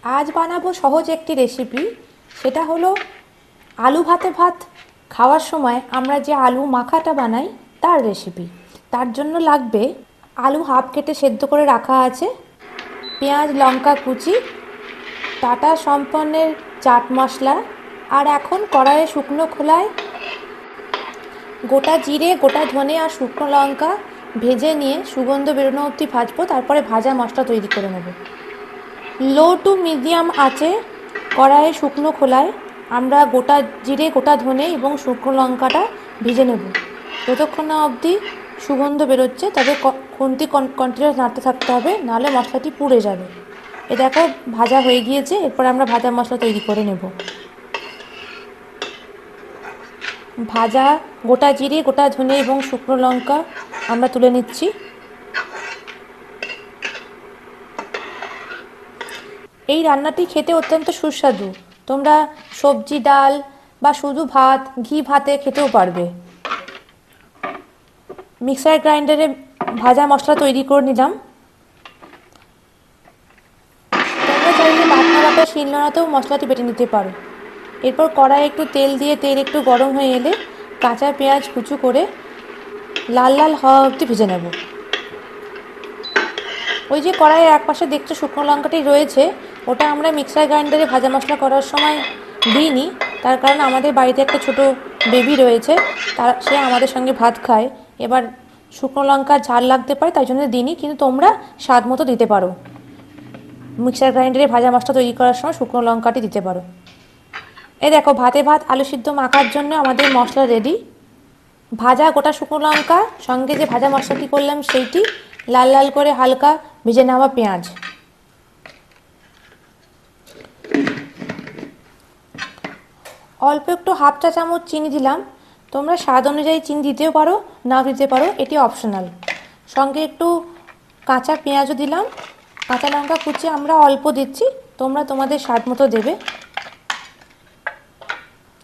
আজ বানাবো সহজ একটি রেসিপি, সেটা হলো আলু ভাতে ভাত খাওয়ার সময় আমরা যে আলু মাখাটা বানাই তার রেসিপি। তার জন্য লাগবে আলু হাফ কেটে সেদ্ধ করে রাখা আছে, পেঁয়াজ লঙ্কা কুচি, টাটা সম্পন্নের চাট মশলা, আর এখন কড়াইয়ে শুকনো খোলায় গোটা জিরে গোটা ধনে আর শুকনো লঙ্কা ভেজে নিয়ে সুগন্ধ বেরোনো অবধি ভাজবো, তারপরে ভাজা মশলা তৈরি করে নেব। লো টু মিডিয়াম আঁচে কড়াইয়ে শুকনো খোলায় আমরা গোটা জিরে গোটা ধনে এবং শুকনো লঙ্কাটা ভেজে নেব যতক্ষণ না অবধি সুগন্ধ বেরোচ্ছে। তবে খুন্তি কন্টিনিউয়াস নাড়তে থাকতে হবে, নাহলে মশলাটি পুড়ে যাবে। এ দেখো ভাজা হয়ে গিয়েছে, এরপর আমরা ভাজা মশলা তৈরি করে নেব। ভাজা গোটা জিরে গোটা ধনে এবং শুকনো লঙ্কা আমরা তুলে নিচ্ছি। এই রান্নাটি খেতে অত্যন্ত সুস্বাদু। তোমরা সবজি ডাল বা শুধু ভাত ঘি ভাতে খেতেও পারবে। মিক্সার গ্রাইন্ডারে ভাজা মশলা তৈরি করে নিলাম। তোমরা চাইলে বাটনা বাটা শিলনোড়াতেও মশলাটি বেটে নিতে পারো। এরপর কড়াইয়ে একটু তেল দিয়ে তেল একটু গরম হয়ে এলে কাঁচা পেঁয়াজ কুচু করে লাল লাল হওয়া অবধি ভেজে নেব। ওই যে কড়াইয়ের এক পাশে দেখছো শুকনো লঙ্কাটি রয়েছে, ওটা আমরা মিক্সার গ্রাইন্ডারে ভাজা মশলা করার সময় দিইনি, তার কারণ আমাদের বাড়িতে একটা ছোট বেবি রয়েছে, সে আমাদের সঙ্গে ভাত খায়। এবার শুকনো লঙ্কার ঝাল লাগতে পারে, তাই জন্য দিইনি, কিন্তু তোমরা স্বাদ মতো দিতে পারো। মিক্সার গ্রাইন্ডারে ভাজা মশলা তৈরি করার সময় শুকনো লঙ্কাটি দিতে পারো। এই দেখো ভাতে ভাত আলু সিদ্ধ মাখার জন্য আমাদের মশলা রেডি। ভাজা গোটা শুকনো লঙ্কা সঙ্গে যে ভাজা মশলাটি করলাম সেইটি, লাল লাল করে হালকা ভেজে নেওয়া পেঁয়াজ, অল্প একটু হাফ চা চামচ চিনি দিলাম। তোমরা স্বাদ অনুযায়ী চিনি দিতেও পারো, নাও দিতে পারো, এটি অপশনাল। সঙ্গে একটু কাঁচা পেঁয়াজও দিলাম। কাঁচা লঙ্কা কুচি আমরা অল্প দিচ্ছি, তোমরা তোমাদের স্বাদ মতো দেবে।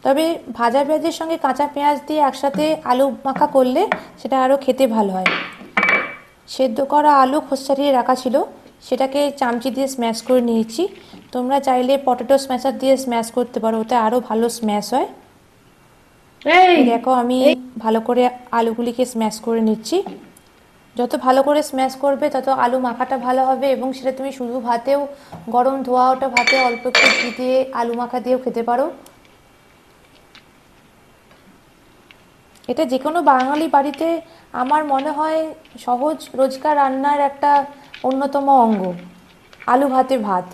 তবে ভাজা পেঁয়াজের সঙ্গে কাঁচা পেঁয়াজ দিয়ে একসাথে আলু মাখা করলে সেটা আরও খেতে ভালো হয়। সেদ্ধ করা আলু খোসা রাখা ছিল, সেটাকে চামচি দিয়ে স্ম্যাশ করে নিয়েছি। তোমরা চাইলে পটেটো স্ম্যাশার দিয়ে স্ম্যাশ করতে পারো, ওতে আরও ভালো স্ম্যাশ হয়। দেখো আমি ভালো করে আলুগুলিকে স্ম্যাশ করে নিচ্ছি। যত ভালো করে স্ম্যাশ করবে তত আলু মাখাটা ভালো হবে, এবং সেটা তুমি শুধু ভাতেও, গরম ধোয়া ওটা ভাতে অল্প একটু ঘি দিয়ে আলু মাখা দিয়েও খেতে পারো। এটা যে কোনো বাঙালি বাড়িতে আমার মনে হয় সহজ রোজকার রান্নার একটা অন্যতম অঙ্গ। আলু ভাতে ভাত,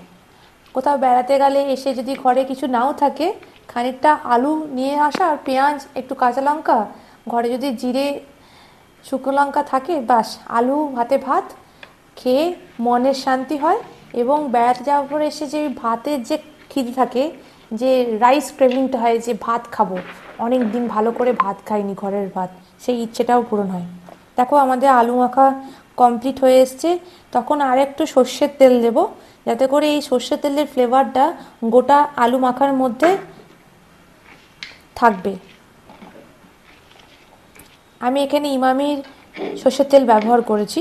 কোথাও বেড়াতে গেলে এসে যদি ঘরে কিছু নাও থাকে, খানিকটা আলু নিয়ে আসা আর পেঁয়াজ একটু কাঁচা লঙ্কা, ঘরে যদি জিরে শুকনো লঙ্কা থাকে, বাস আলু ভাতে ভাত খেয়ে মনের শান্তি হয়। এবং বেড়াতে যাওয়ার পরে এসে যে ভাতের যে খিদে থাকে, যে রাইস ক্রেভিংটা হয়, যে ভাত খাবো, অনেক দিন ভালো করে ভাত খাইনি ঘরের ভাত, সেই ইচ্ছেটাও পূরণ হয়। দেখো আমাদের আলু মাখা কমপ্লিট হয়ে এসছে। তখন আর একটু সর্ষের তেল দেবো, যাতে করে এই সর্ষের তেলের ফ্লেভারটা গোটা আলু মাখার মধ্যে থাকবে। আমি এখানে ইমামির সর্ষের তেল ব্যবহার করেছি,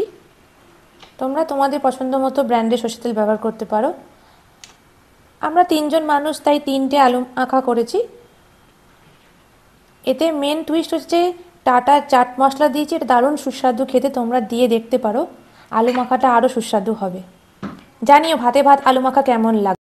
তোমরা তোমাদের পছন্দ মতো ব্র্যান্ডের সর্ষের তেল ব্যবহার করতে পারো। আমরা 3 জন মানুষ, তাই 3টে আলু মাখা করেছি। এতে মেন টুইস্ট হচ্ছে টাটা চাট মশলা দিয়েছি, এটা দারুণ সুস্বাদু খেতে, তোমরা দিয়ে দেখতে পারো, আলু মাখাটা আরও সুস্বাদু হবে। জানিও ভাতে ভাত আলু মাখা কেমন লাগে।